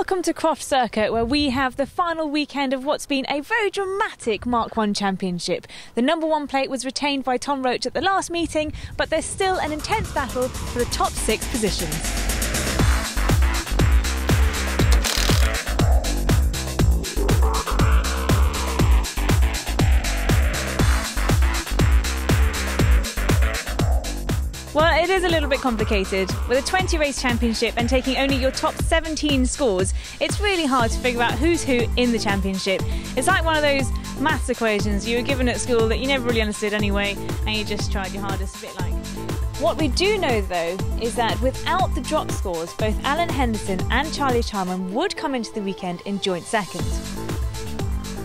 Welcome to Croft Circuit, where we have the final weekend of what's been a very dramatic Mark1 championship. The number one plate was retained by Tom Roach at the last meeting, but there's still an intense battle for the top 6 positions. Well, it is a little bit complicated. With a 20-race championship and taking only your top 17 scores, it's really hard to figure out who's who in the championship. It's like one of those maths equations you were given at school that you never really understood anyway, and you just tried your hardest, a bit like. What we do know, though, is that without the drop scores, both Alan Henderson and Charlie Charman would come into the weekend in joint second.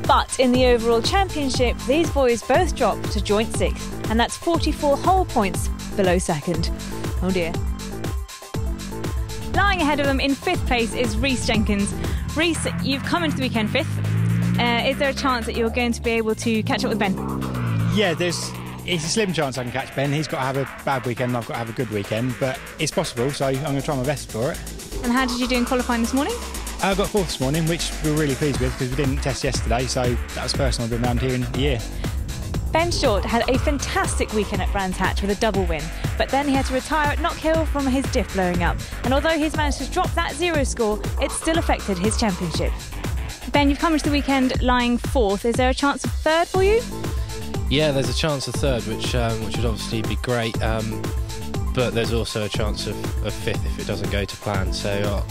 But in the overall championship, these boys both dropped to joint 6th, and that's 44 whole points below second. Oh dear. Lying ahead of them in 5th place is Rhys Jenkins. Rhys, you've come into the weekend 5th. Is there a chance that you're going to be able to catch up with Ben? Yeah, it's a slim chance I can catch Ben. He's got to have a bad weekend and I've got to have a good weekend, but it's possible, so I'm going to try my best for it. And how did you do in qualifying this morning? I got 4th this morning, which we were really pleased with because we didn't test yesterday, so that was the first time I've been around here in a year. Ben Short had a fantastic weekend at Brands Hatch with a double win, but then he had to retire at Knockhill from his diff blowing up. And although he's managed to drop that 0 score, it still affected his championship. Ben, you've come into the weekend lying 4th. Is there a chance of 3rd for you? Yeah, there's a chance of 3rd, which would obviously be great. But there's also a chance of 5th if it doesn't go to plan. So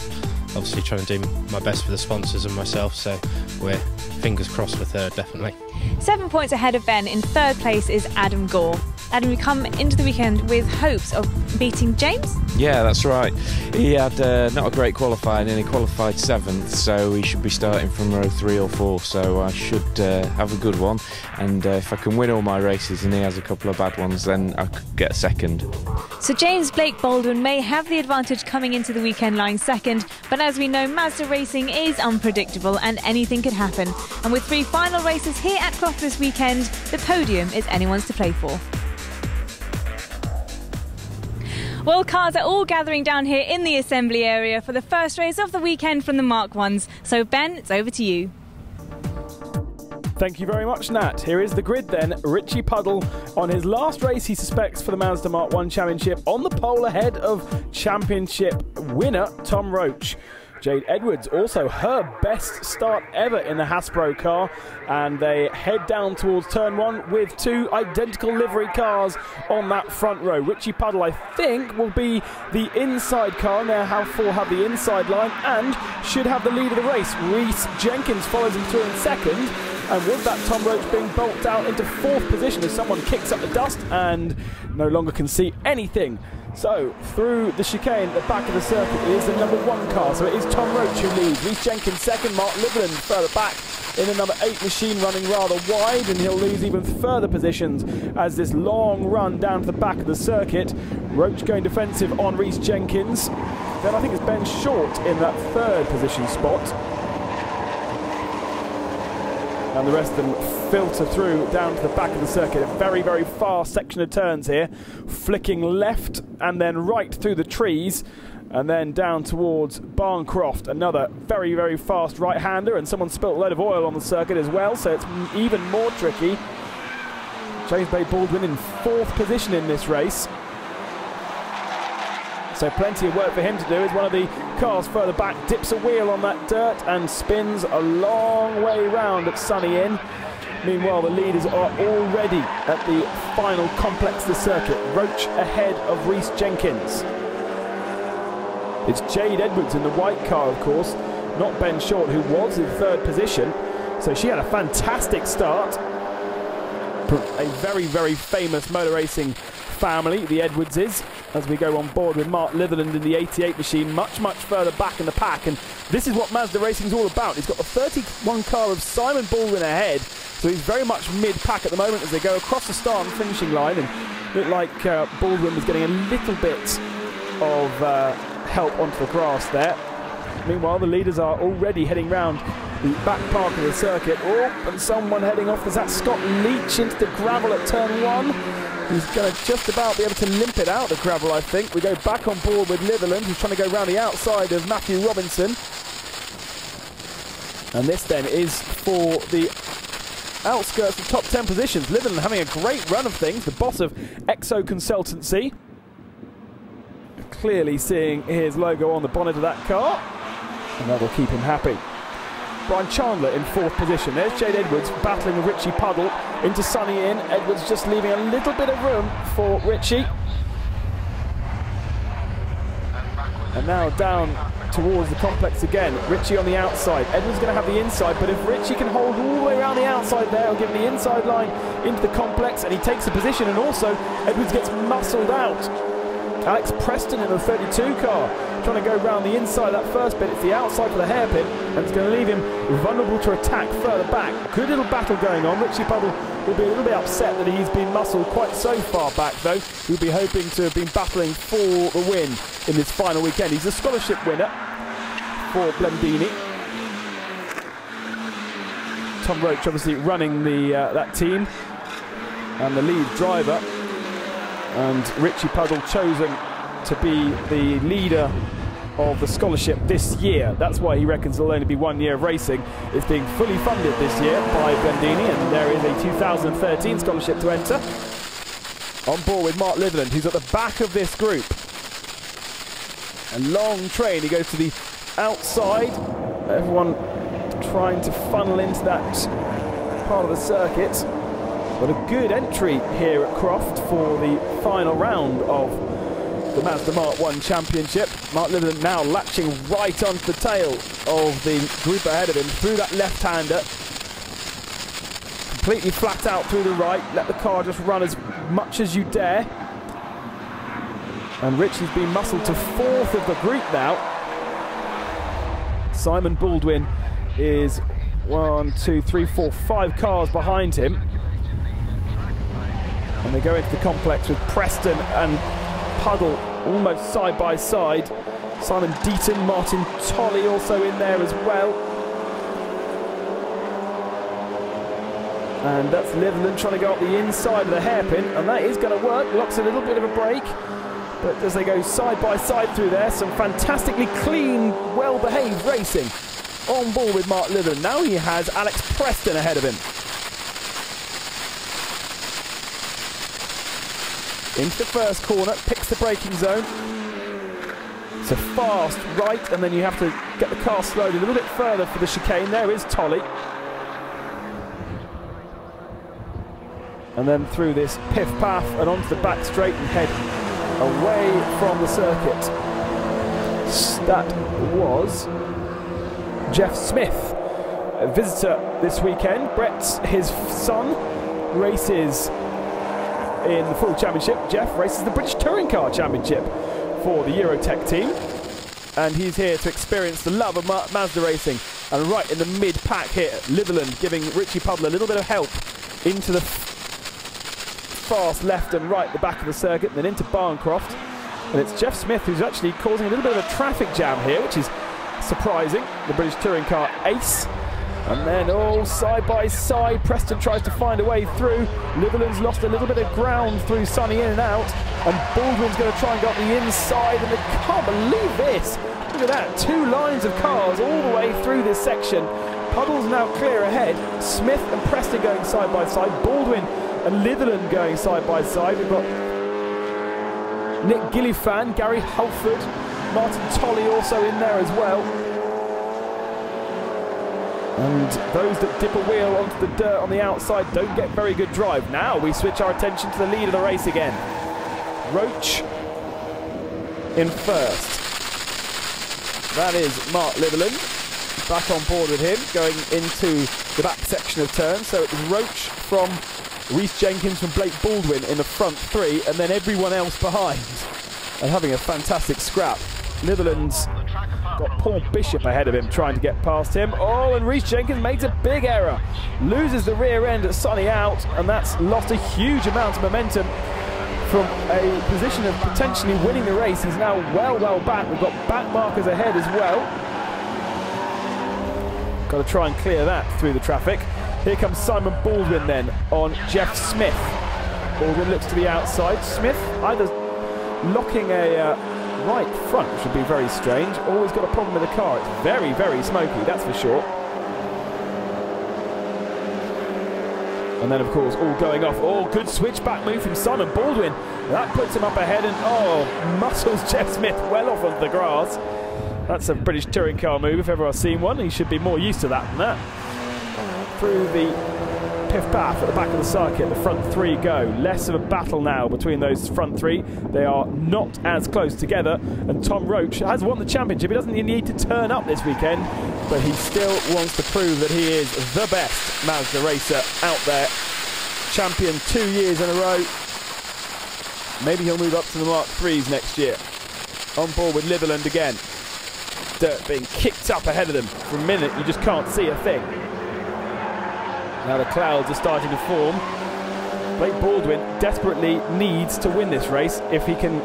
obviously trying to do my best for the sponsors and myself. So we're fingers crossed for 3rd, definitely. 7 points ahead of Ben in 3rd place is Adam Gore. Adam, you come into the weekend with hopes of beating James? Yeah, that's right. He had not a great qualifying and he qualified 7th, so he should be starting from row 3 or 4, so I should have a good one. And if I can win all my races and he has a couple of bad ones, then I could get 2nd. So James Blake Baldwin may have the advantage coming into the weekend lying 2nd, but as we know, Ma5da racing is unpredictable and anything could happen. And with 3 final races here at Croft this weekend, the podium is anyone's to play for. Well, cars are all gathering down here in the assembly area for the first race of the weekend from the Mark1s. So Ben, it's over to you. Thank you very much, Nat. Here is the grid then. Richie Puddle on his last race he suspects for the Ma5da Mark1 Championship on the pole ahead of Championship winner Tom Roach. Jade Edwards, also her best start ever in the Hasbro car, and they head down towards turn 1 with 2 identical livery cars on that front row. Richie Puddle, I think, will be the inside car. Now will have the inside line and should have the lead of the race. Rhys Jenkins follows him through in 2nd. And with that, Tom Roach being bolted out into 4th position as someone kicks up the dust and no longer can see anything. So, through the chicane at the back of the circuit is the number 1 car. So it is Tom Roach who leads. Rhys Jenkins 2nd, Mark Liverland further back in the number 8 machine running rather wide, and he'll lose even further positions as this long run down to the back of the circuit. Roach going defensive on Rhys Jenkins. Then I think it's Ben Short in that 3rd position spot. And the rest of them filter through down to the back of the circuit. A very, very fast section of turns here. Flicking left and then right through the trees. And then down towards Barncroft. Another very, very fast right-hander. And someone spilt a load of oil on the circuit as well, so it's even more tricky. James Blake Baldwin in 4th position in this race. So plenty of work for him to do as one of the cars further back dips a wheel on that dirt and spins a long way round at Sunny Inn. Meanwhile, the leaders are already at the final complex of the circuit. Roach ahead of Rhys Jenkins. It's Jade Edwards in the white car, of course, not Ben Short, who was in 3rd position. So she had a fantastic start. A very, very famous motor racing family, the Edwardses, as we go on board with Mark Litherland in the 88 machine, much, much further back in the pack. And this is what Ma5da Racing is all about. He's got the 31 car of Simon Baldwin ahead, so he's very much mid-pack at the moment as they go across the start and finishing line. And it looked like Baldwin was getting a little bit of help onto the grass there. Meanwhile, the leaders are already heading round the back part of the circuit. Oh, and someone heading off. Is that Scott Leach into the gravel at turn 1? He's going to just about be able to limp it out the gravel, I think. We go back on board with Litherland, who's trying to go round the outside of Matthew Robinson. And this then is for the outskirts of top 10 positions. Litherland having a great run of things, the boss of Exo Consultancy. Clearly seeing his logo on the bonnet of that car, and that will keep him happy. Brian Chandler in 4th position. There's Jade Edwards battling with Richie Puddle into Sunny Inn. Edwards just leaving a little bit of room for Richie. And now down towards the complex again. Richie on the outside. Edwards going to have the inside, but if Richie can hold all the way around the outside there, he'll give him the inside line into the complex, and he takes a position, and also Edwards gets muscled out. Alex Preston in the 32 car, trying to go round the inside of that first bit. It's the outside for the hairpin, and it's going to leave him vulnerable to attack further back. Good little battle going on. Richie Puddle will be a little bit upset that he's been muscled quite so far back, though. He'll be hoping to have been battling for the win in this final weekend. He's a scholarship winner for Blendini. Tom Roach obviously running the that team and the lead driver. And Richie Puddle chosen to be the leader of the scholarship this year. That's why he reckons there'll only be 1 year of racing. It's being fully funded this year by Blendini, and there is a 2013 scholarship to enter. On board with Mark Litherland, who's at the back of this group. A long train, he goes to the outside. Everyone trying to funnel into that part of the circuit. But a good entry here at Croft for the final round of the Ma5da Mark 1 Championship. Mark Litherland now latching right onto the tail of the group ahead of him through that left-hander. Completely flat out through the right. Let the car just run as much as you dare. And Richie's been muscled to 4th of the group now. Simon Baldwin is 1, 2, 3, 4, 5 cars behind him. And they go into the complex with Preston and Puddle almost side by side. Simon Deaton, Martin Tolley also in there as well. And that's Litherland trying to go up the inside of the hairpin, and that is going to work. Locks a little bit of a break. But as they go side by side through there, some fantastically clean, well-behaved racing on board with Mark Litherland. Now he has Alex Preston ahead of him. Into the first corner, picks the braking zone. It's a fast right, and then you have to get the car slowed a little bit further for the chicane. There is Tolley. And then through this piff-paff and onto the back straight and head away from the circuit. That was Jeff Smith, a visitor this weekend. Brett's his son races in the full championship. Jeff races the British Touring Car Championship for the Eurotech team, and he's here to experience the love of Ma5da racing. And right in the mid-pack here, Litherland giving Richie Puddle a little bit of help into the fast left and right at the back of the circuit, and then into Barncroft. And it's Jeff Smith who's actually causing a little bit of a traffic jam here, which is surprising, the British Touring Car ace. And then all side by side, Preston tries to find a way through. Litherland's lost a little bit of ground through Sunny in and out, and Baldwin's going to try and go up the inside, and they can't believe this. Look at that, 2 lines of cars all the way through this section. Puddle's now clear ahead. Smith and Preston going side by side. Baldwin and Litherland going side by side. We've got Nick Gillifan, Gary Hulford, Martin Tolley also in there as well. And those that dip a wheel onto the dirt on the outside don't get very good drive. Now we switch our attention to the lead of the race again. Roach in first. That is Mark Litherland. Back on board with him, going into the back section of turns. So it was Roach from Rhys Jenkins from Blake Baldwin in the front 3, and then everyone else behind. And having a fantastic scrap. Litherland's got Paul Bishop ahead of him trying to get past him. Oh, and Rhys Jenkins makes a big error. Loses the rear end at Sunny out, and that's lost a huge amount of momentum from a position of potentially winning the race. He's now well back. We've got back markers ahead as well. Got to try and clear that through the traffic. Here comes Simon Baldwin then on Jeff Smith. Baldwin looks to the outside. Smith either locking a right front, which would be very strange. Always got a problem with the car. It's very smoky, that's for sure. And then, of course, all going off. Oh, good switchback move from Simon Baldwin. That puts him up ahead, and muscles Jeff Smith well off of the grass. That's a British touring car move if ever I've seen one. He should be more used to that than that. Through the piff-paff at the back of the circuit, the front three go. Less of a battle now between those front three. They are not as close together, and Tom Roach has won the championship. He doesn't need to turn up this weekend, but he still wants to prove that he is the best Mazda racer out there. Champion 2 years in a row. Maybe he'll move up to the Mark 3s next year. On board with Litherland again. Dirt being kicked up ahead of them. For a minute, you just can't see a thing. Now the clouds are starting to form. Blake Baldwin desperately needs to win this race. If he can,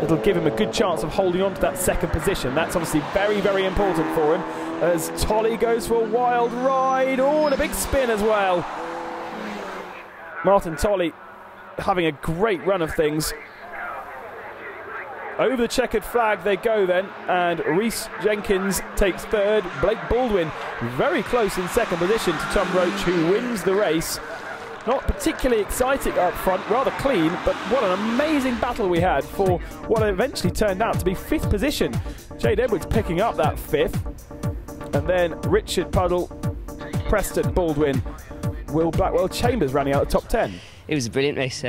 it'll give him a good chance of holding on to that second position. That's obviously very, very important for him. As Tolley goes for a wild ride. Oh, and a big spin as well. Martin Tolley having a great run of things. Over the checkered flag they go then, and Rhys Jenkins takes third. Blake Baldwin very close in second position to Tom Roach, who wins the race. Not particularly exciting up front, rather clean, but what an amazing battle we had for what eventually turned out to be fifth position. Jade Edwards picking up that fifth, and then Richard Puddle, Preston Baldwin, Will Blackwell Chambers running out the top 10. It was a brilliant race.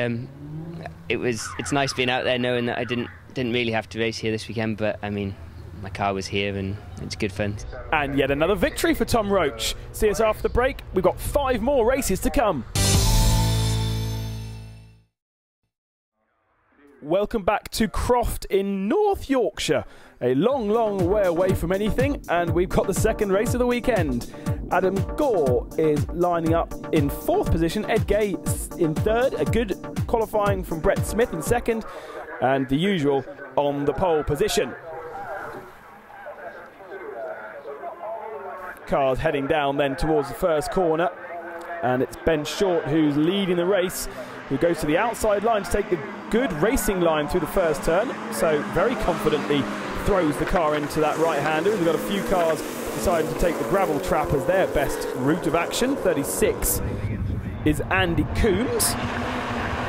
It's nice being out there knowing that I didn't really have to race here this weekend, but I mean, my car was here and it's good fun. And yet another victory for Tom Roach. See us after the break. We've got 5 more races to come. Welcome back to Croft in North Yorkshire. A long, long way away from anything, and we've got the second race of the weekend. Adam Gore is lining up in 4th position, Ed Gay in 3rd, a good qualifying from Brett Smith in 2nd, and the usual on the pole position. Cars heading down then towards the first corner, and it's Ben Short who's leading the race, who goes to the outside line to take the good racing line through the first turn, so very confidently throws the car into that right-hander. We've got a few cars deciding to take the gravel trap as their best route of action. 36 is Andy Coombs.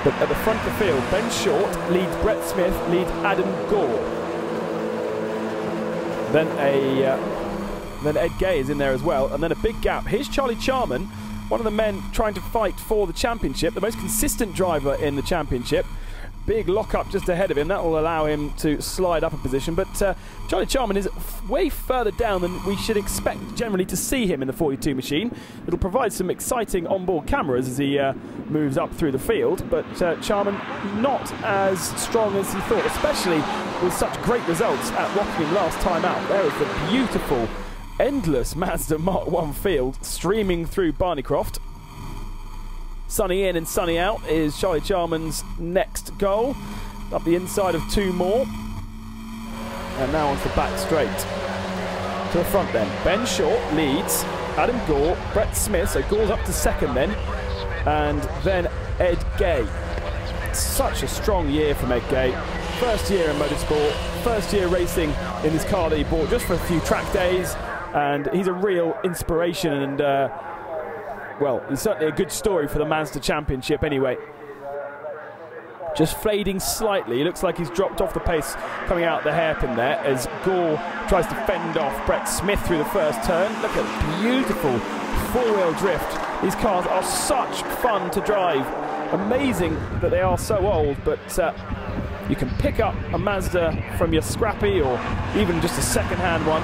But at the front of the field, Ben Short leads Brett Smith, leads Adam Gore. Then Ed Gay is in there as well, and then a big gap. Here's Charlie Charman, one of the men trying to fight for the championship, the most consistent driver in the championship. Big lock-up just ahead of him. That will allow him to slide up a position. But Charlie Charman is way further down than we should expect generally to see him in the 42 machine. It'll provide some exciting onboard cameras as he moves up through the field. But Charman not as strong as he thought, especially with such great results at Rockingham last time out. There is the beautiful, endless Mazda Mark 1 field streaming through Barneycroft. Sunny in and sunny out is Charlie Charman's next goal. Up the inside of 2 more. And now onto the back straight. To the front then. Ben Short leads. Adam Gore, Brett Smith, so Gore's up to 2nd then. And then Ed Gay. Such a strong year from Ed Gay. First year in motorsport, first year racing in this car that he bought just for a few track days. And he's a real inspiration and well, it's certainly a good story for the Mazda Championship anyway. Just fading slightly. He looks like he's dropped off the pace coming out the hairpin there as Gore tries to fend off Brett Smith through the first turn. Look at beautiful 4-wheel drift. These cars are such fun to drive. Amazing that they are so old, but you can pick up a Mazda from your scrappy or even just a second-hand one.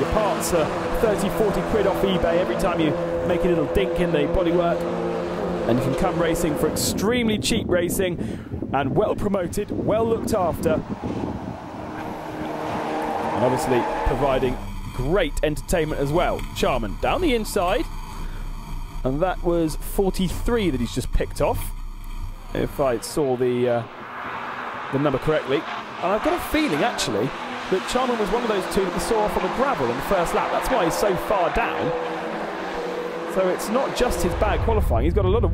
Your parts are 30, 40 quid off eBay every time you make a little dink in the bodywork, and you can come racing for extremely cheap racing and well promoted, well looked after, and obviously providing great entertainment as well. Charman down the inside, and that was 43 that he's just picked off, if I saw the number correctly. And I've got a feeling actually that Charman was one of those 2 that we saw off on the gravel in the first lap. That's why he's so far down. So it's not just his bad qualifying. He's got a lot of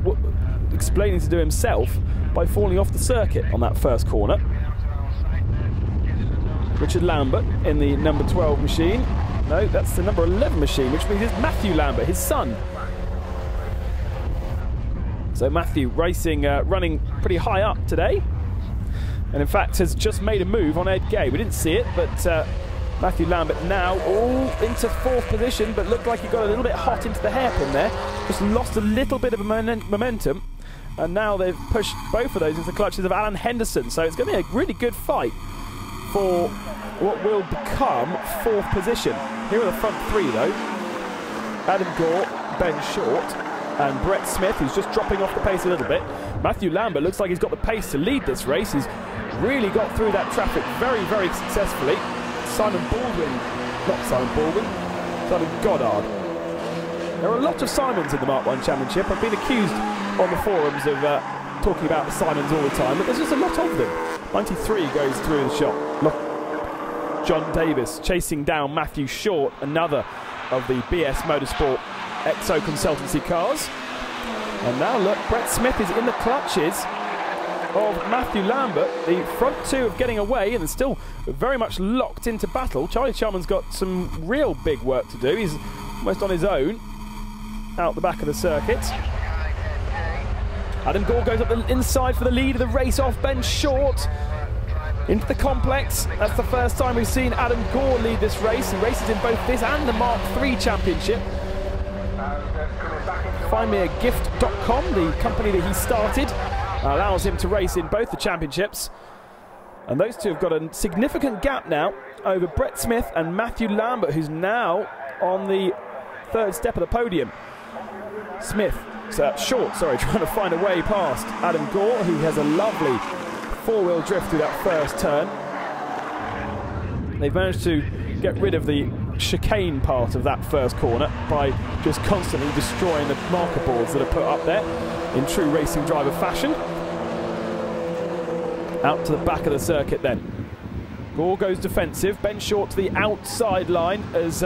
explaining to do himself by falling off the circuit on that first corner. Richard Lambert in the number 12 machine. No, that's the number 11 machine, which means it's Matthew Lambert, his son. So Matthew racing, running pretty high up today. And in fact has just made a move on Ed Gay. We didn't see it, but Matthew Lambert now all into 4th position, but looked like he got a little bit hot into the hairpin there. Just lost a little bit of momentum. And now they've pushed both of those into the clutches of Alan Henderson. So it's going to be a really good fight for what will become 4th position. Here are the front 3 though. Adam Gore, Ben Short, and Brett Smith, who's just dropping off the pace a little bit. Matthew Lambert looks like he's got the pace to lead this race. He's really got through that traffic very, very successfully. Simon Goddard. There are a lot of Simons in the Mark 1 Championship. I've been accused on the forums of talking about the Simons all the time, but there's just a lot of them. 93 goes through the shot. John Davis chasing down Matthew Short, another of the BS Motorsport EXO consultancy cars. And now look, Brett Smith is in the clutches of Matthew Lambert. The front 2 of getting away and still very much locked into battle. Charlie Charman's got some real big work to do. He's almost on his own out the back of the circuit. Adam Gore goes up the inside for the lead of the race off Ben Short into the complex. That's the first time we've seen Adam Gore lead this race. He races in both this and the Mark 3 Championship. FindMeAGift.com, the company that he started, allows him to race in both the championships. And those two have got a significant gap now over Brett Smith and Matthew Lambert, who's now on the 3rd step of the podium. Short, trying to find a way past Adam Gore, who has a lovely 4-wheel drift through that first turn. They've managed to get rid of the chicane part of that first corner by just constantly destroying the marker boards that are put up there in true racing driver fashion. Out to the back of the circuit then. Gore goes defensive, Ben Short to the outside line as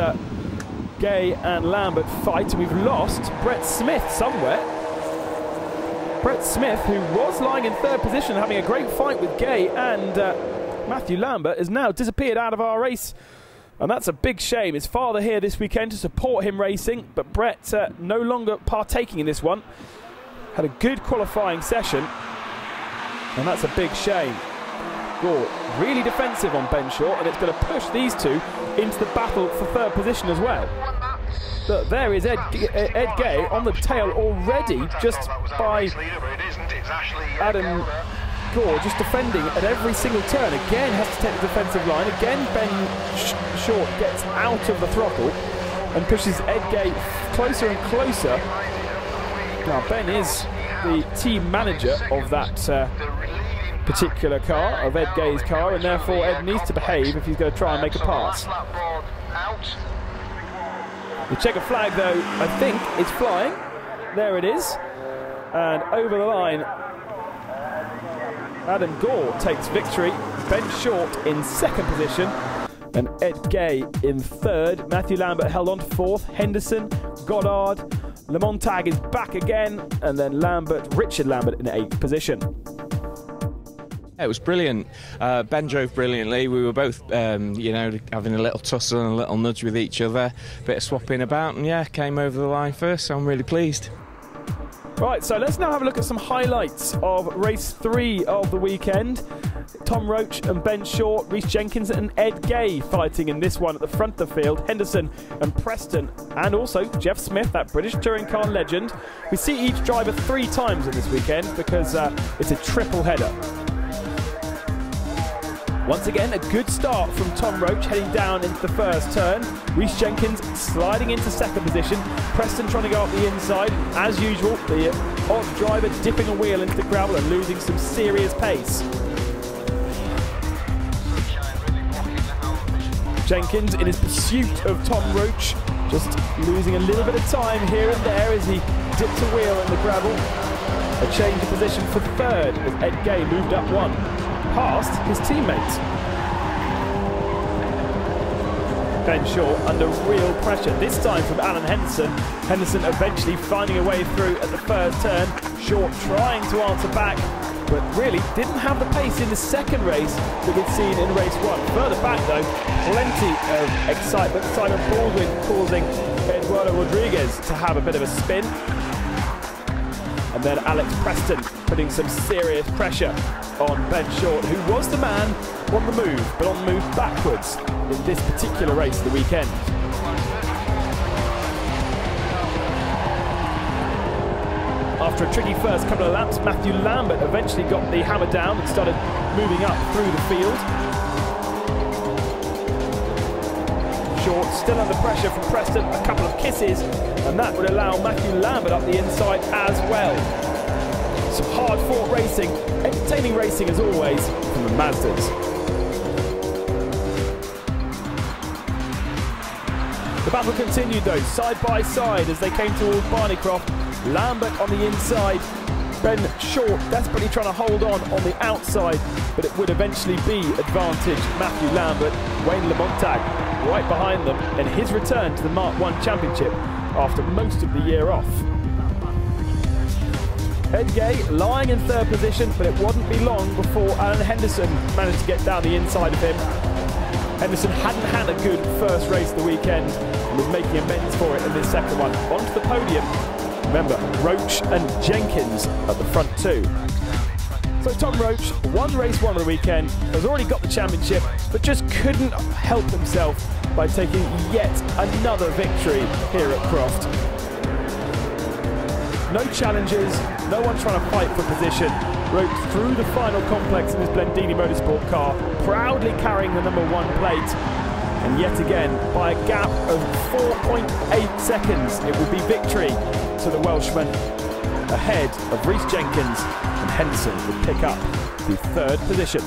Gay and Lambert fight, and we've lost Brett Smith somewhere. Brett Smith, who was lying in 3rd position having a great fight with Gay and Matthew Lambert, has now disappeared out of our race. And that's a big shame. His father here this weekend to support him racing, but Brett no longer partaking in this one. Had a good qualifying session, and that's a big shame. Gore really defensive on Ben Short, and it's going to push these two into the battle for 3rd position as well. But there is Ed Gay on the tail already, just by Adam Gore, just defending at every single turn. Again has to take the defensive line. Again Ben Short gets out of the throttle and pushes Ed Gay closer and closer. Now Ben is the team manager of that particular car, of Ed Gay's car, and therefore Ed needs to behave if he's going to try and make a pass. The checker flag, though, I think is flying. There it is. And over the line, Adam Gore takes victory. Ben Short in 2nd position and Ed Gay in 3rd. Matthew Lambert held on to 4th. Henderson, Goddard, Le Montague is back again, and then Richard Lambert in 8th position. It was brilliant. Ben drove brilliantly. We were both, having a little tussle and a little nudge with each other, bit of swapping about, and came over the line first, so I'm really pleased. Right, so let's now have a look at some highlights of race 3 of the weekend. Tom Roach and Ben Short, Rhys Jenkins and Ed Gay fighting in this one at the front of the field. Henderson and Preston, and also Jeff Smith, that British touring car legend. We see each driver 3 times in this weekend because it's a triple header. Once again, a good start from Tom Roach heading down into the first turn. Rhys Jenkins sliding into 2nd position. Preston trying to go up the inside. As usual, the odd driver dipping a wheel into the gravel and losing some serious pace. Jenkins in his pursuit of Tom Roach, just losing a little bit of time here and there as he dipped a wheel in the gravel. A change of position for 3rd as Ed Gay moved up 1. Past his teammates. Ben Short under real pressure, this time from Alan Henderson. Henderson eventually finding a way through at the first turn. Short trying to answer back, but really didn't have the pace in the 2nd race that we'd seen in race 1. Further back though, plenty of excitement. Simon Baldwin causing Eduardo Rodriguez to have a bit of a spin. And then Alex Preston putting some serious pressure on Ben Short, who was the man on the move, but on the move backwards in this particular race of the weekend. After a tricky first couple of laps, Matthew Lambert eventually got the hammer down and started moving up through the field. Short still under pressure from Preston, a couple of kisses, and that would allow Matthew Lambert up the inside as well. Some hard-fought racing, entertaining racing as always from the Ma5das. The battle continued though, side by side as they came towards Croft. Lambert on the inside, Ben Short desperately trying to hold on the outside, but it would eventually be advantage Matthew Lambert. Wayne Lamontag right behind them in his return to the Mark1 Championship after most of the year off. Ed Gay lying in third position, but it wouldn't be long before Alan Henderson managed to get down the inside of him. Henderson hadn't had a good first race of the weekend and was making amends for it in this second one. Onto the podium. Remember, Roach and Jenkins at the front too. So Tom Roach won race one of the weekend, has already got the championship, but just couldn't help himself by taking yet another victory here at Croft. No challenges, no one trying to fight for position. Roach through the final complex in his Blendini Motorsport car, proudly carrying the #1 plate. And yet again, by a gap of 4.8 seconds, it will be victory to the Welshman, ahead of Rhys Jenkins, and Henderson would pick up the third position.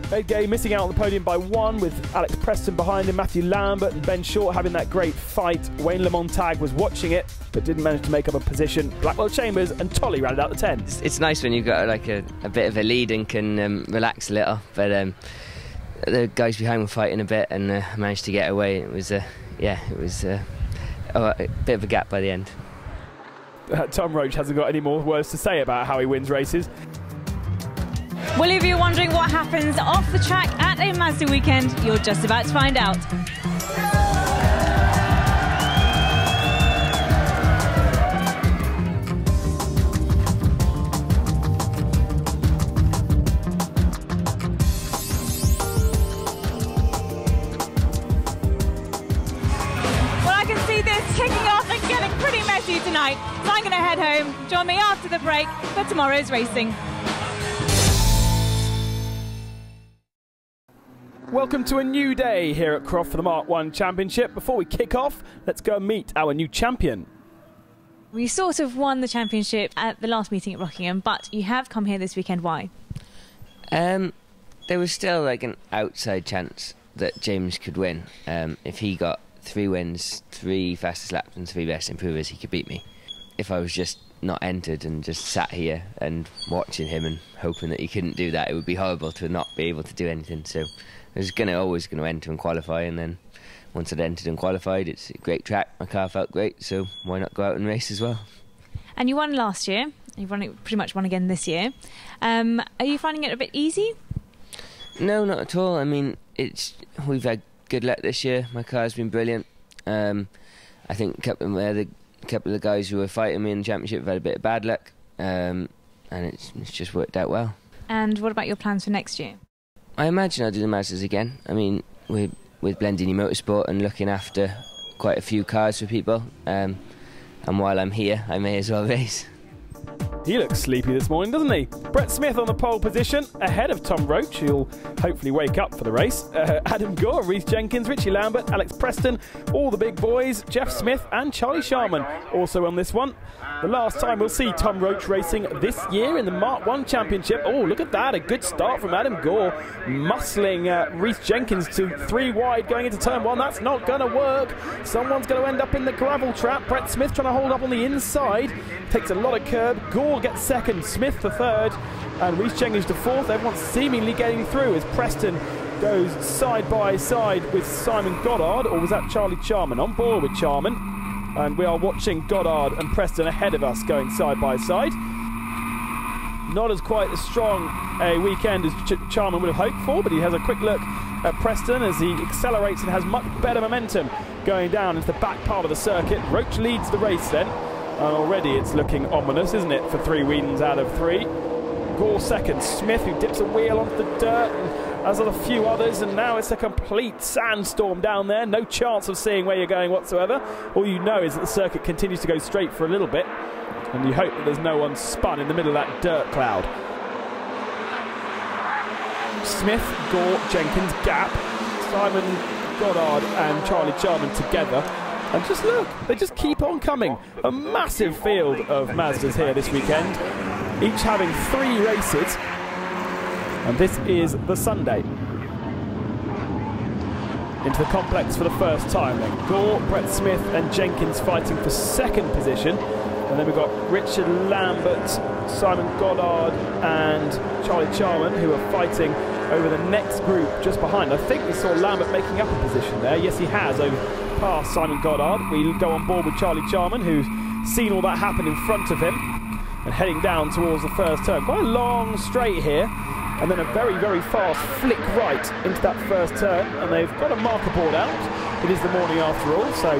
Ed Gay missing out on the podium by one, with Alex Preston behind him, Matthew Lambert and Ben Short having that great fight. Wayne Lamontag was watching it, but didn't manage to make up a position. Blackwell Chambers and Tolly rounded out the 10. It's nice when you've got like a bit of a lead and can relax a little, but the guys behind were fighting a bit and managed to get away. It was a bit of a gap by the end. Tom Roach hasn't got any more words to say about how he wins races. Well, if you're wondering what happens off the track at a Ma5da weekend, you're just about to find out. Well, I can see this kicking off and getting pretty messy tonight, so I'm going to head home. Join me after the break for tomorrow's racing. Welcome to a new day here at Croft for the Mark1 Championship. Before we kick off, let's go and meet our new champion. We sort of won the championship at the last meeting at Rockingham, but you have come here this weekend. Why? There was still like an outside chance that James could win. If he got 3 wins, 3 fastest laps and 3 best improvers, he could beat me. If I was just not entered and just sat here and watching him and hoping that he couldn't do that, it would be horrible to not be able to do anything. So I was always going to enter and qualify, and then once I'd entered and qualified, it's a great track, my car felt great, so why not go out and race as well? And you won last year, you've pretty much won again this year. Are you finding it a bit easy? No, not at all. I mean, we've had good luck this year, my car's been brilliant. I think a couple of the guys who were fighting me in the championship have had a bit of bad luck, and it's just worked out well. And what about your plans for next year? I imagine I'll do the Ma5das again. I mean, with Blendini Motorsport and looking after quite a few cars for people, and while I'm here, I may as well race. He looks sleepy this morning, doesn't he? Brett Smith on the pole position, ahead of Tom Roach, who'll hopefully wake up for the race. Adam Gore, Rhys Jenkins, Richie Lambert, Alex Preston, all the big boys, Jeff Smith and Charlie Sharman also on this one. The last time we'll see Tom Roach racing this year in the Mark1 Championship. Oh, look at that, a good start from Adam Gore, muscling Rhys Jenkins to 3 wide going into turn 1. That's not going to work. Someone's going to end up in the gravel trap. Brett Smith trying to hold up on the inside. Takes a lot of curb. Gore gets second, Smith the third, and Rhys Jenkins to fourth. Everyone's seemingly getting through as Preston goes side by side with Simon Goddard, or was that Charlie Charman? On board with Charman, and we are watching Goddard and Preston ahead of us going side by side. not as quite as strong a weekend as Charman would have hoped for, but he has a quick look at Preston as he accelerates and has much better momentum going down into the back part of the circuit. Roach leads the race then, and already it's looking ominous, isn't it, for 3 wins out of 3. Gore second, Smith, who dips a wheel onto the dirt, and as are a few others, and now it's a complete sandstorm down there. No chance of seeing where you're going whatsoever. All you know is that the circuit continues to go straight for a little bit, and you hope that there's no one spun in the middle of that dirt cloud. Smith, Gore, Jenkins, Gap, Simon Goddard and Charlie Charman together. And just look, they just keep on coming. A massive field of Ma5das here this weekend, each having 3 races. And this is the Sunday. Into the complex for the first time then. Gore, Brett Smith and Jenkins fighting for 2nd position. And then we've got Richard Lambert, Simon Goddard and Charlie Charman, who are fighting over the next group just behind. I think we saw Lambert making up a position there. Yes, he has, over past Simon Goddard. We go on board with Charlie Charman, who's seen all that happen in front of him, and heading down towards the first turn. Quite a long straight here, and then a very, very fast flick right into that first turn, and they've got a marker board out. It is the morning after all, so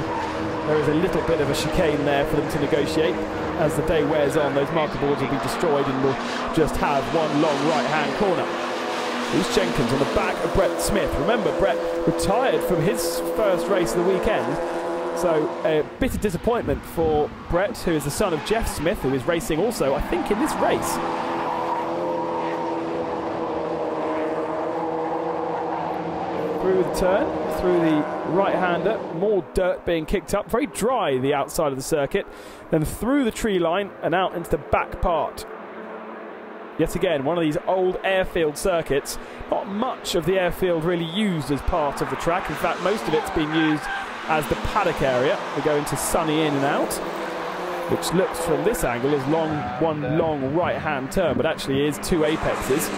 there is a little bit of a chicane there for them to negotiate. As the day wears on, those marker boards will be destroyed and we'll just have one long right-hand corner. Here's Jenkins on the back of Brett Smith. Remember, Brett retired from his first race of the weekend, so a bit of disappointment for Brett, who is the son of Jeff Smith, who is racing also, I think, in this race. Through the turn, through the right-hander, more dirt being kicked up, very dry the outside of the circuit, then through the tree line and out into the back part. Yet again, one of these old airfield circuits, not much of the airfield really used as part of the track. In fact, most of it's been used as the paddock area. We go into sunny in and out, which looks from this angle as one long right-hand turn, but actually is 2 apexes.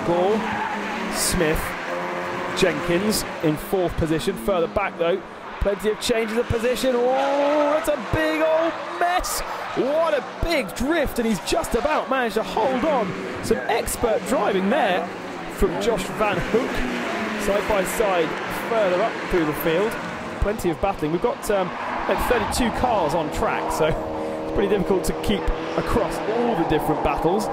Gore, Smith, Jenkins in 4th position. Further back though, plenty of changes of position. Oh, that's a big old mess. What a big drift, and he's just about managed to hold on. Some expert driving there from Josh Van Hoek. Side by side, further up through the field. Plenty of battling. We've got 32 cars on track, so it's pretty difficult to keep across all the different battles.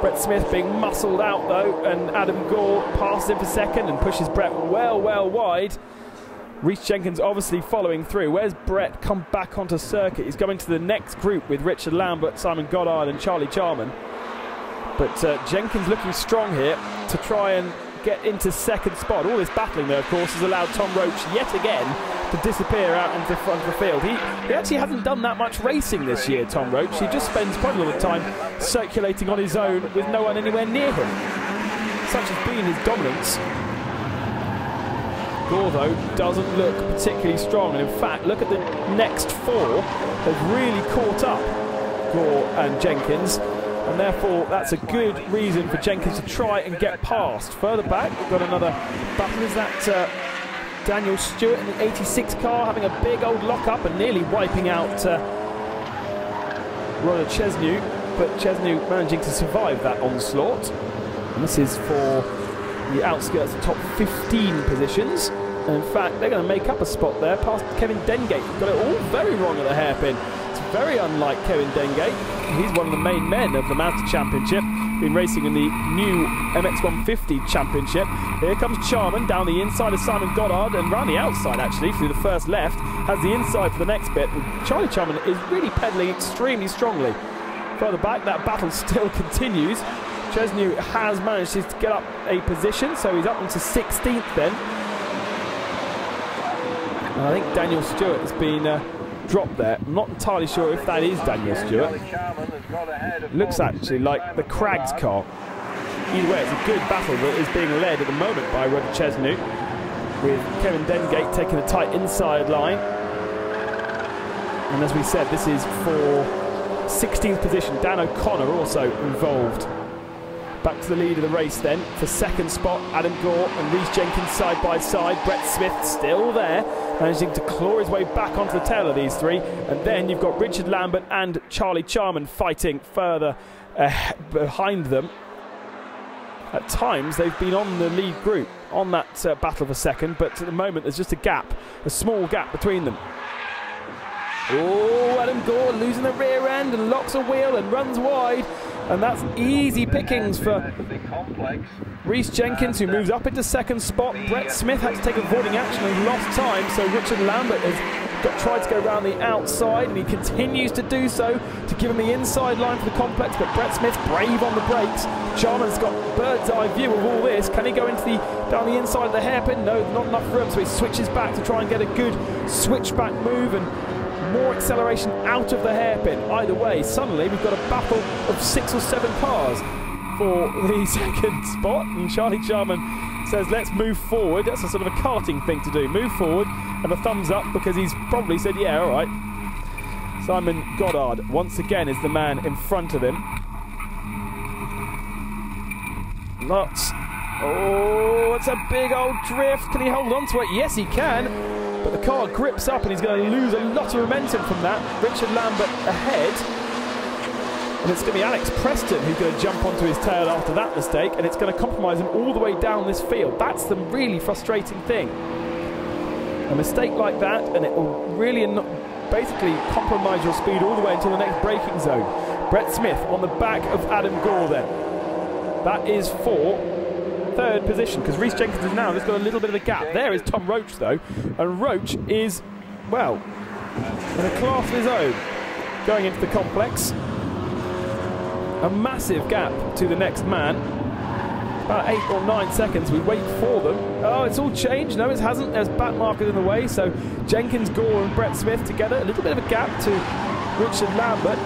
Brett Smith being muscled out though, and Adam Gore passes him for 2nd and pushes Brett well wide. Rhys Jenkins obviously following through. Where's Brett come back onto circuit? He's going to the next group with Richard Lambert, Simon Goddard and Charlie Charman. But Jenkins looking strong here to try and get into 2nd spot. All this battling though, of course, has allowed Tom Roach yet again to disappear out into the front of the field. He actually hasn't done that much racing this year, Tom Roach. He just spends quite a lot of time circulating on his own with no one anywhere near him. Such has been his dominance. Gore, though, doesn't look particularly strong, and in fact, look at the next 4. They've really caught up, Gore and Jenkins, and therefore that's a good reason for Jenkins to try and get past. Further back, we've got another battle. Is that Daniel Stewart in the 86 car having a big old lock-up and nearly wiping out Roger Chesnew, but Chesnew managing to survive that onslaught. And this is for the outskirts of top 15 positions, and in fact they're going to make up a spot there past Kevin Dengate. Got it all very wrong at the hairpin. It's very unlike Kevin Dengate. He's one of the main men of the Ma5da Championship, been racing in the new MX150 Championship. Here comes Charman down the inside of Simon Goddard, and round the outside actually through the first left, has the inside for the next bit. And Charlie Charman is really pedalling extremely strongly. Further back, that battle still continues. Chesnew has managed to get up a position, so he's up into 16th then. And I think Daniel Stewart has been dropped there. I'm not entirely sure if that is Daniel Stewart. Looks actually like the Craggs car. Either way, it's a good battle that is being led at the moment by Roger Chesnew, with Kevin Dengate taking a tight inside line. And as we said, this is for 16th position. Dan O'Connor also involved. Back to the lead of the race then for 2nd spot, Adam Gore and Rhys Jenkins side by side. Brett Smith still there, managing to claw his way back onto the tail of these 3. And then you've got Richard Lambert and Charlie Charman fighting further behind them. At times they've been on the lead group on that battle for second, but at the moment there's just a gap, a small gap between them. Oh, Adam Gore losing the rear end and locks a wheel and runs wide, and that's easy pickings for Rhys Jenkins, who moves up into second spot. Brett Smith had to take avoiding action and lost time, so Richard Lambert has tried to go around the outside, and he continues to do so to give him the inside line for the complex, but Brett Smith's brave on the brakes. Jarman's got bird's eye view of all this. Can he go into down the inside of the hairpin? No, not enough room, so he switches back to try and get a good switchback move and more acceleration out of the hairpin. Either way, suddenly we've got a battle of 6 or 7 cars for the second spot, and Charlie Jarman says let's move forward. That's a sort of a karting thing to do, move forward, and a thumbs up, because he's probably said yeah, all right. Simon Goddard once again is the man in front of him. Lots. Oh, it's a big old drift. Can he hold on to it? Yes, he can. But the car grips up and he's going to lose a lot of momentum from that. Richard Lambert ahead. And it's going to be Alex Preston who's going to jump onto his tail after that mistake, and it's going to compromise him all the way down this field. That's the really frustrating thing. A mistake like that, and it will really basically compromise your speed all the way until the next braking zone. Brett Smith on the back of Adam Gore then. That is for third position, because Rhys Jenkins has now just got a little bit of a gap. There is Tom Roach though, and Roach is, well, in a class of his own going into the complex. A massive gap to the next man. About 8 or 9 seconds we wait for them. Oh, it's all changed. No, it hasn't. There's back markers in the way, so Jenkins, Gore and Brett Smith together. A little bit of a gap to Richard Lambert.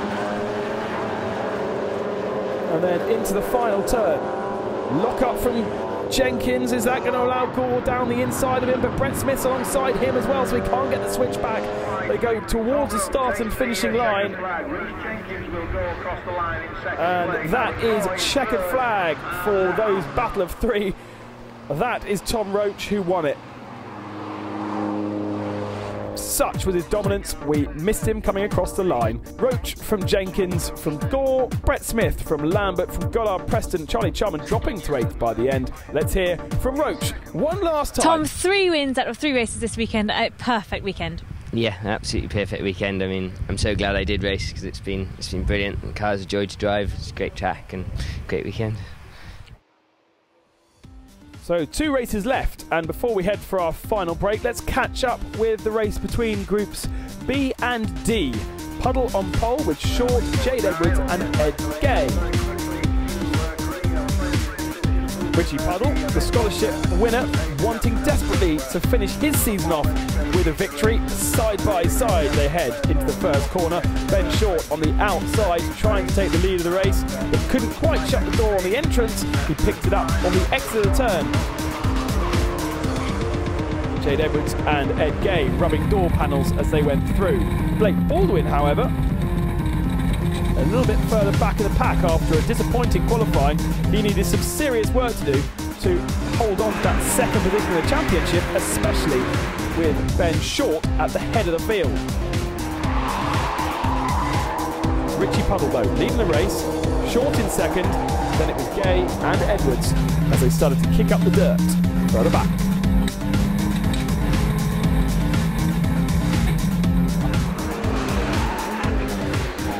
And then into the final turn. Lock up from Jenkins. Is that going to allow Gore down the inside of him? But Brett Smith's alongside him as well, so he can't get the switch back. They go towards the start and finishing line. And that is checkered flag for those battle of 3. That is Tom Roach who won it. Such was his dominance, we missed him coming across the line. Roach from Jenkins, from Gore, Brett Smith from Lambert, from Goddard, Preston, Charlie Charman dropping to 8th by the end. Let's hear from Roach one last time. Tom, 3 wins out of 3 races this weekend. A perfect weekend. Yeah, absolutely perfect weekend. I mean, I'm so glad I did race, because it's been brilliant. The car's a joy to drive. It's a great track and great weekend. So 2 races left, and before we head for our final break, let's catch up with the race between groups B and D. Puddle on pole with Short, Jade Edwards and Ed Gay. Richie Puddle, the scholarship winner, wanting desperately to finish his season off with a victory. Side by side they head into the first corner. Ben Short on the outside trying to take the lead of the race, but couldn't quite shut the door on the entrance. He picked it up on the exit of the turn. Jade Edwards and Ed Gay rubbing door panels as they went through. Blake Baldwin, however, a little bit further back in the pack after a disappointing qualifying. He needed some serious work to do to hold on to that second position in the championship, especially with Ben Short at the head of the field. Richie Puddle though leading the race, Short in second, then it was Gay and Edwards as they started to kick up the dirt further back.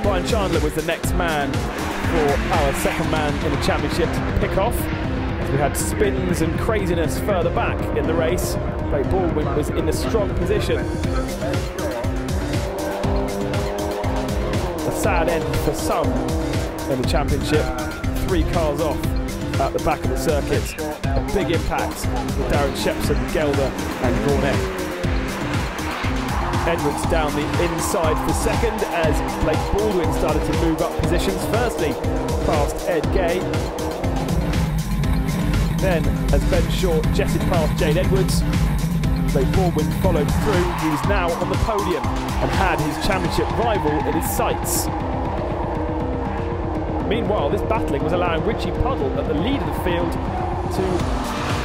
Brian Chandler was the next man for our second man in the championship to pick off. We had spins and craziness further back in the race. Blake Baldwin was in a strong position. A sad end for some in the championship. 3 cars off at the back of the circuit. A big impact with Darren Shepson, Gelder and Gornet. Edwards down the inside for second as Blake Baldwin started to move up positions. Firstly, past Ed Gay. Then, as Ben Short jetted past Jade Edwards, Blake Baldwin followed through. He was now on the podium and had his championship rival in his sights. Meanwhile, this battling was allowing Richie Puddle at the lead of the field to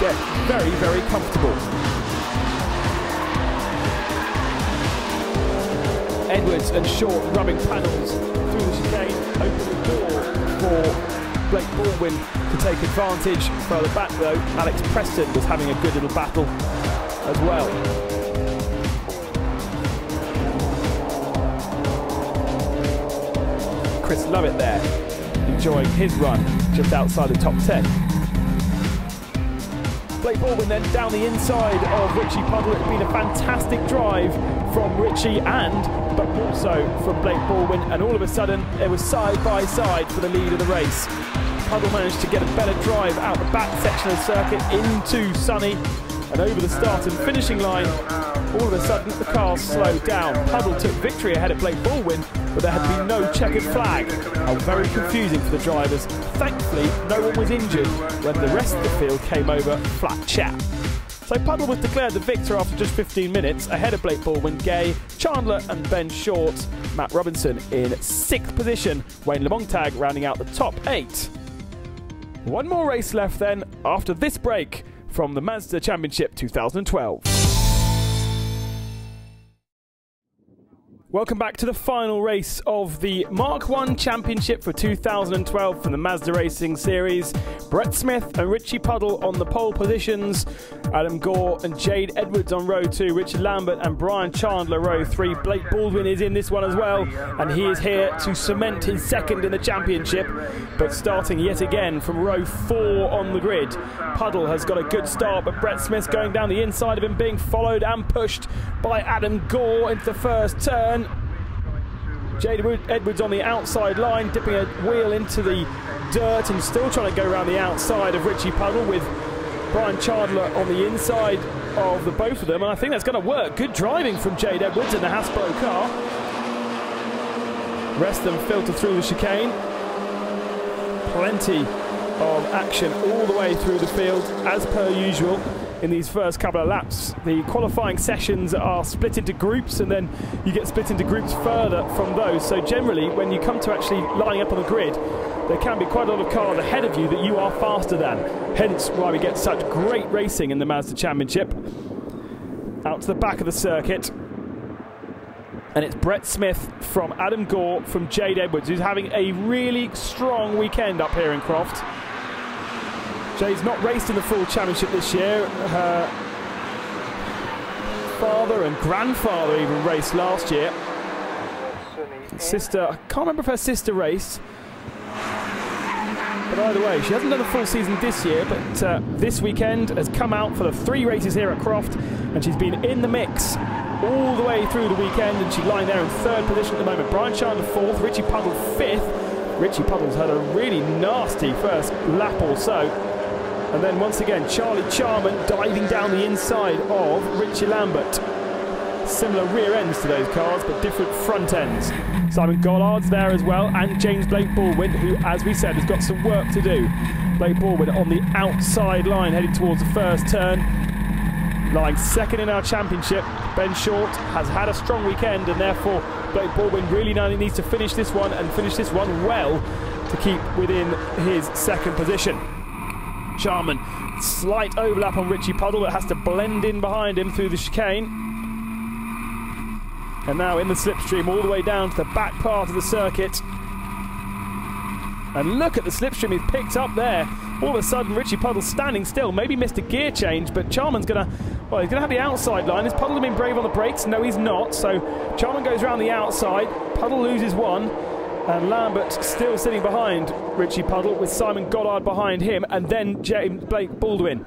get very, very comfortable. Edwards and Short rubbing panels through the chicane, open the door for Blake Baldwin to take advantage. Further back though, Alex Preston was having a good little battle as well. Chris Lovett there, enjoying his run just outside the top 10. Blake Baldwin then down the inside of Richie Puddle. It's been a fantastic drive from Richie but also from Blake Baldwin, and all of a sudden it was side by side for the lead of the race. Puddle managed to get a better drive out the back section of the circuit into Sunny and over the start and finishing line. All of a sudden the cars slowed down. Puddle took victory ahead of Blake Baldwin, but there had been no checkered flag. Very confusing for the drivers. Thankfully, no one was injured when the rest of the field came over flat chat. So Puddle was declared the victor after just 15 minutes, ahead of Blake Baldwin, Gay, Chandler and Ben Short. Matt Robinson in 6th position, Wayne Lamontag rounding out the top 8. One more race left then, after this break from the Ma5da Championship 2012. Welcome back to the final race of the MK1 Championship for 2012 from the Ma5da Racing Series. Brett Smith and Richie Puddle on the pole positions. Adam Gore and Jade Edwards on row 2. Richard Lambert and Brian Chandler row 3. Blake Baldwin is in this one as well, and he is here to cement his second in the championship. But starting yet again from row 4 on the grid. Puddle has got a good start, but Brett Smith's going down the inside of him, being followed and pushed by Adam Gore into the first turn. Jade Edwards on the outside line, dipping a wheel into the dirt and still trying to go around the outside of Richie Puddle, with Brian Chandler on the inside of the both of them, and I think that's going to work. Good driving from Jade Edwards in the Hasbro car. Rest of them filter through the chicane. Plenty of action all the way through the field, as per usual. In these first couple of laps, the qualifying sessions are split into groups, and then you get split into groups further from those. So generally, when you come to actually lining up on the grid, there can be quite a lot of cars ahead of you that you are faster than. Hence why we get such great racing in the Ma5da Championship. Out to the back of the circuit. And it's Brett Smith from Adam Gore from Jade Edwards, who's having a really strong weekend up here in Croft. Jade's not raced in the full championship this year. Her father and grandfather even raced last year. Sister, I can't remember if her sister raced. But either way, she hasn't done a full season this year, but this weekend has come out for the 3 races here at Croft, and she's been in the mix all the way through the weekend, and she's lying there in 3rd position at the moment. Brian Chandler 4th, Richie Puddle 5th. Richie Puddle's had a really nasty first lap or so. And then once again, Charlie Charman diving down the inside of Richie Lambert. Similar rear ends to those cars, but different front ends. Simon Gollard's there as well, and James Blake Baldwin, who, as we said, has got some work to do. Blake Baldwin on the outside line, heading towards the first turn. Lying 2nd in our championship. Ben Short has had a strong weekend, and therefore Blake Baldwin really now needs to finish this one, and finish this one well, to keep within his 2nd position. Charman, slight overlap on Richie Puddle that has to blend in behind him through the chicane. And now in the slipstream all the way down to the back part of the circuit. And look at the slipstream he's picked up there. All of a sudden Richie Puddle standing still, maybe missed a gear change, but Charman's gonna, well, he's gonna have the outside line. Has Puddle been brave on the brakes? No, he's not. So Charman goes around the outside, Puddle loses one, and Lambert still sitting behind Richie Puddle, with Simon Goddard behind him, and then James Blake Baldwin.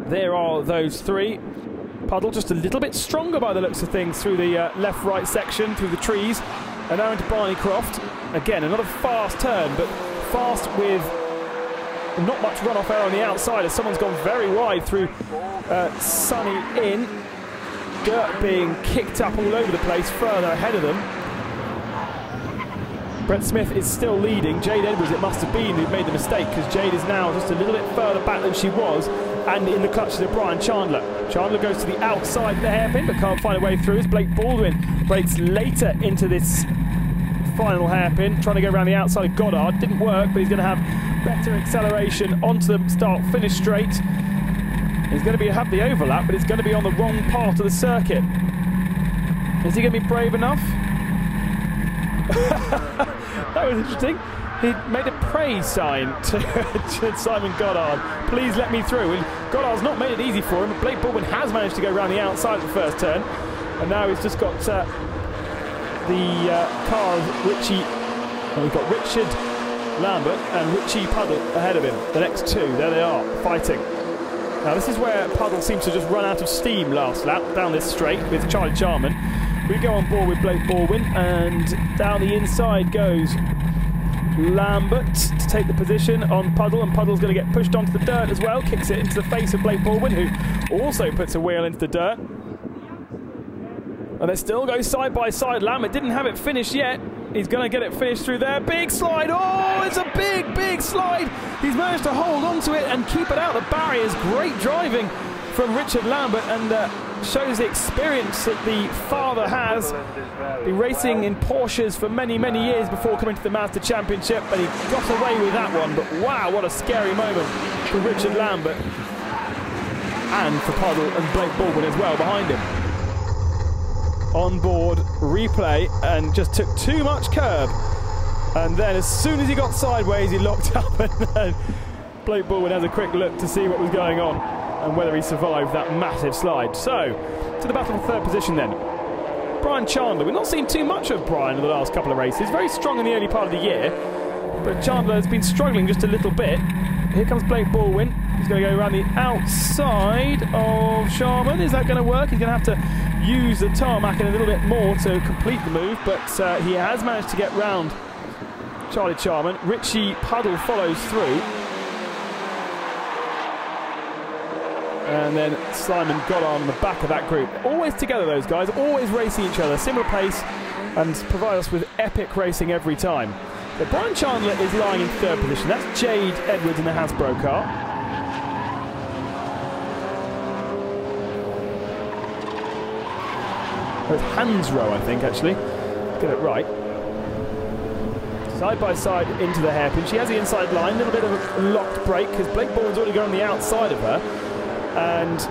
There are those 3. Puddle just a little bit stronger by the looks of things through the left-right section, through the trees, and now into Barney Croft. Again, another fast turn, but fast with not much runoff air on the outside, as someone's gone very wide through Sunny in. Dirt being kicked up all over the place further ahead of them. Brett Smith is still leading. Jade Edwards, it must have been, who made the mistake, because Jade is now just a little bit further back than she was, and in the clutches of Brian Chandler. Chandler goes to the outside of the hairpin, but can't find a way through, as Blake Baldwin breaks later into this final hairpin, trying to go around the outside of Goddard. Didn't work, but he's going to have better acceleration onto the start-finish straight. He's going to have the overlap, but it's going to be on the wrong part of the circuit. Is he going to be brave enough? That was interesting. He made a pray sign to Simon Goddard. Please let me through. And Goddard's not made it easy for him. But Blake Baldwin has managed to go around the outside of the first turn. And now he's just got the car of Richie. Well, we've got Richard Lambert and Richie Puddle ahead of him. The next two, there they are, fighting. Now this is where Puddle seems to just run out of steam last lap, down this straight with Charlie Charman. We go on board with Blake Baldwin, and down the inside goes Lambert to take the position on Puddle, and Puddle's going to get pushed onto the dirt as well, kicks it into the face of Blake Baldwin, who also puts a wheel into the dirt. And they still go side by side. Lambert didn't have it finished yet. He's going to get it finished through there. Big slide. Oh, it's a big, big slide. He's managed to hold on to it and keep it out the barriers. Great driving from Richard Lambert, and shows the experience that the father has. Been racing in Porsches for many, many years before coming to the Ma5da Championship, and he got away with that one. But wow, what a scary moment for Richard Lambert, and for Puddle and Blake Baldwin as well behind him. On board, replay, and just took too much curb. And then as soon as he got sideways, he locked up, and then Blake Baldwin has a quick look to see what was going on and whether he survived that massive slide. So, to the battle for third position then. Brian Chandler. We've not seen too much of Brian in the last couple of races. Very strong in the early part of the year, but Chandler has been struggling just a little bit. Here comes Blake Baldwin. He's going to go around the outside of Sharman. Is that going to work? He's going to have to use the tarmac a little bit more to complete the move, but he has managed to get round Charlie Charman. Richie Puddle follows through. And then Simon Goddard on the back of that group. Always together, those guys, always racing each other, similar pace, and provide us with epic racing every time. But Brian Chandler is lying in third position. That's Jade Edwards in the Hasbro car. It's Hansrow, I think, actually. Get it right. Side by side into the hairpin. She has the inside line, a little bit of a locked brake because Blake Baldwin's already gone on the outside of her. And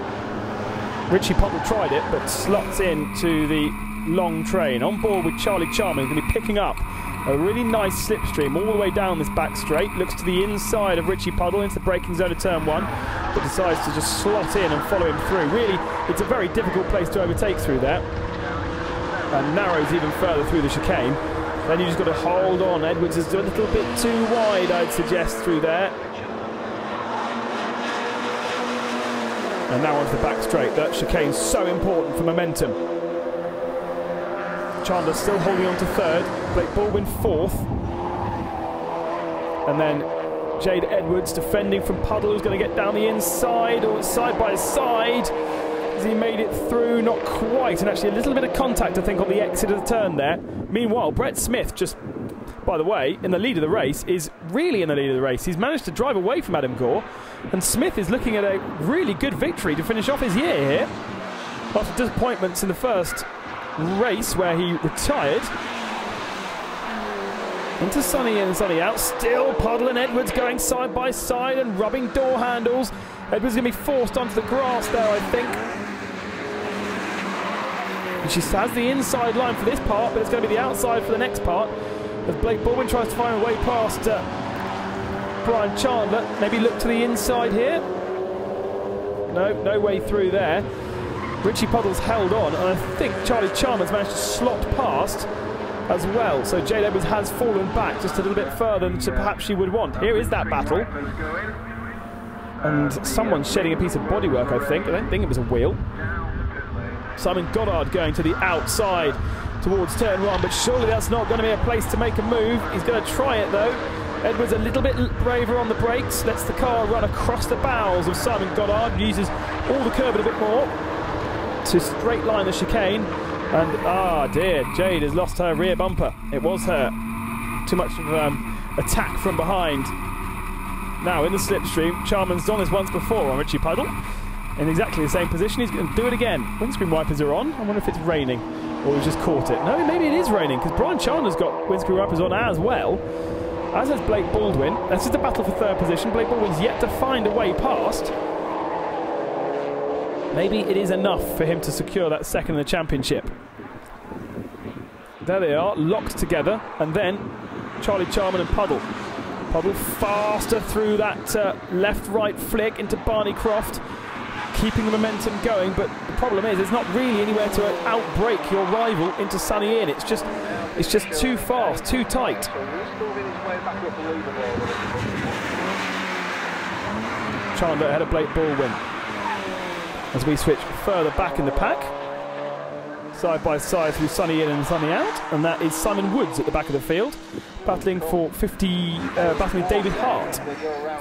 Richie Puddle tried it, but slots in to the long train. On board with Charlie Charman, going to be picking up a really nice slipstream all the way down this back straight. Looks to the inside of Richie Puddle into the braking zone of turn one, but decides to just slot in and follow him through. Really, it's a very difficult place to overtake through there. And narrows even further through the chicane. Then you just got to hold on. Edwards is a little bit too wide, I'd suggest, through there. And now onto the back straight. That chicane's so important for momentum. Chandler still holding on to third. Blake Baldwin fourth. And then Jade Edwards defending from Puddle, who's going to get down the inside, or side by side. Has he made it through? Not quite, and actually a little bit of contact, I think, on the exit of the turn there. Meanwhile, Brett Smith, just, by the way, in the lead of the race, is really in the lead of the race. He's managed to drive away from Adam Gore, and Smith is looking at a really good victory to finish off his year here. After disappointments in the first race where he retired. Into Sonny in and Sonny out. Still Puddle and Edwards going side by side and rubbing door handles. Edwards going to be forced onto the grass there, I think. And she has the inside line for this part, but it's going to be the outside for the next part. As Blake Baldwin tries to find a way past Brian Chandler. Maybe look to the inside here. No way through there. Richie Puddle's held on, and I think Charlie Chalmers managed to slot past as well. So Jade Edwards has fallen back just a little bit further than perhaps she would want. Here is that battle. And someone's shedding a piece of bodywork, I think. I don't think it was a wheel. Simon Goddard going to the outside towards turn one, but surely that's not going to be a place to make a move. He's going to try it though. Edwards a little bit braver on the brakes, lets the car run across the bowels of Simon Goddard, uses all the curb a bit more to straight line the chicane. And ah dear, Jade has lost her rear bumper. It was her. Too much of attack from behind. Now in the slipstream, Charman's done this once before on Richie Puddle. In exactly the same position, he's going to do it again. Windscreen wipers are on. I wonder if it's raining or he's just caught it. No, maybe it is raining because Brian Chandler's got windscreen wipers on as well. As has Blake Baldwin. This is the battle for third position. Blake Baldwin's yet to find a way past. Maybe it is enough for him to secure that second in the championship. There they are, locked together, and then Charlie Charman and Puddle. Puddle faster through that left-right flick into Barney Croft, keeping the momentum going, but the problem is there's not really anywhere to outbreak your rival into Sunny Inn. It's just too fast, too tight. Chandler ahead of Blake Baldwin as we switch further back in the pack, side by side through Sunny In and Sunny Out, and that is Simon Woods at the back of the field, battling for battling David Hart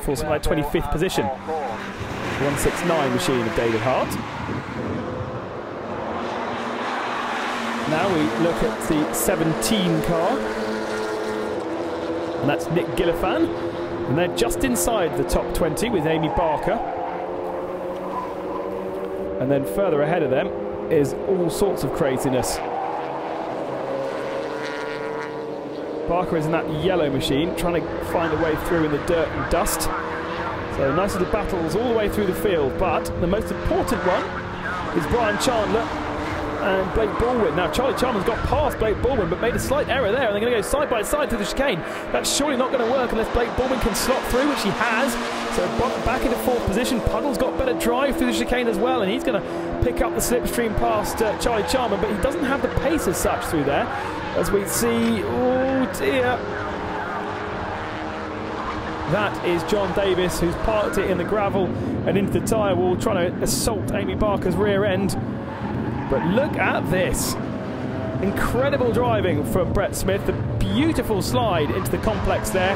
for something like 25th position. 169 machine of David Hart. Now we look at the 17 car, and that's Nick Gillifan, and they're just inside the top 20 with Amy Barker. And then further ahead of them is all sorts of craziness. Barker is in that yellow machine, trying to find a way through in the dirt and dust. So nice little battles all the way through the field, but the most important one is Brian Chandler and Blake Baldwin. Now Charlie Chandler's got past Blake Baldwin but made a slight error there, and they're going to go side by side through the chicane. That's surely not going to work unless Blake Baldwin can slot through, which he has. So back into fourth position. Puddle's got better drive through the chicane as well, and he's going to pick up the slipstream past Charlie Charman, but he doesn't have the pace as such through there, as we see. Oh dear. That is John Davis, who's parked it in the gravel and into the tyre wall, trying to assault Amy Barker's rear end. But look at this. Incredible driving from Brett Smith. The beautiful slide into the complex there,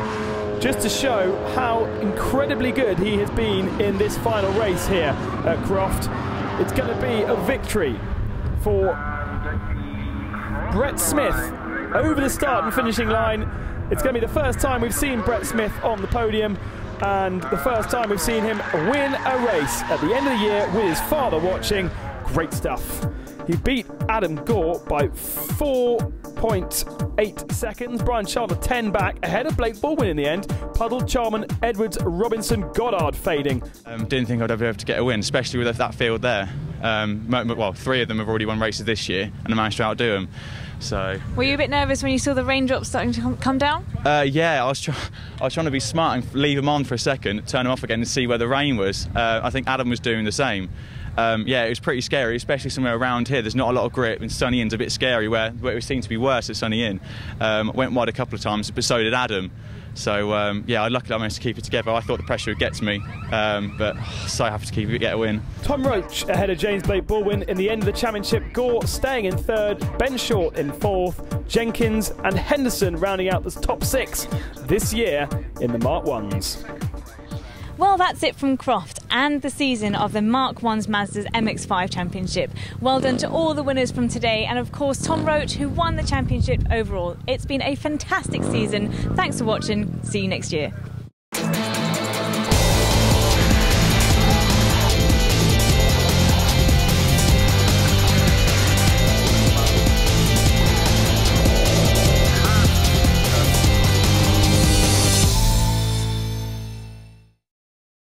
just to show how incredibly good he has been in this final race here at Croft. It's going to be a victory for Brett Smith over the start and finishing line. It's going to be the first time we've seen Brett Smith on the podium, and the first time we've seen him win a race at the end of the year with his father watching. Great stuff. He beat Adam Gore by 4.8 seconds. Brian Chandler 10 back, ahead of Blake Baldwin in the end. Puddle, Charman, Edwards, Robinson, Goddard fading. Didn't think I'd ever be able to get a win, especially with that field there. Well, 3 of them have already won races this year, and I managed to outdo them. So. Were you a bit nervous when you saw the raindrops starting to come down? Yeah, I was trying to be smart and leave them on for a second, turn them off again and see where the rain was. I think Adam was doing the same. Yeah, it was pretty scary, especially somewhere around here. There's not a lot of grip, and Sunny Inn's a bit scary, where it seemed to be worse at Sunny Inn. Went wide a couple of times, but so did Adam. So yeah, luckily I managed to keep it together. I thought the pressure would get to me, but so happy to get a win. Tom Roach ahead of James Blake Baldwin in the end of the championship. Gore staying in third, Ben Short in fourth, Jenkins and Henderson rounding out the top 6 this year in the Mark 1s. Well, that's it from Croft and the season of the Mark 1's Mazda's MX5 Championship. Well done to all the winners from today, and of course Tom Roach, who won the championship overall. It's been a fantastic season. Thanks for watching. See you next year.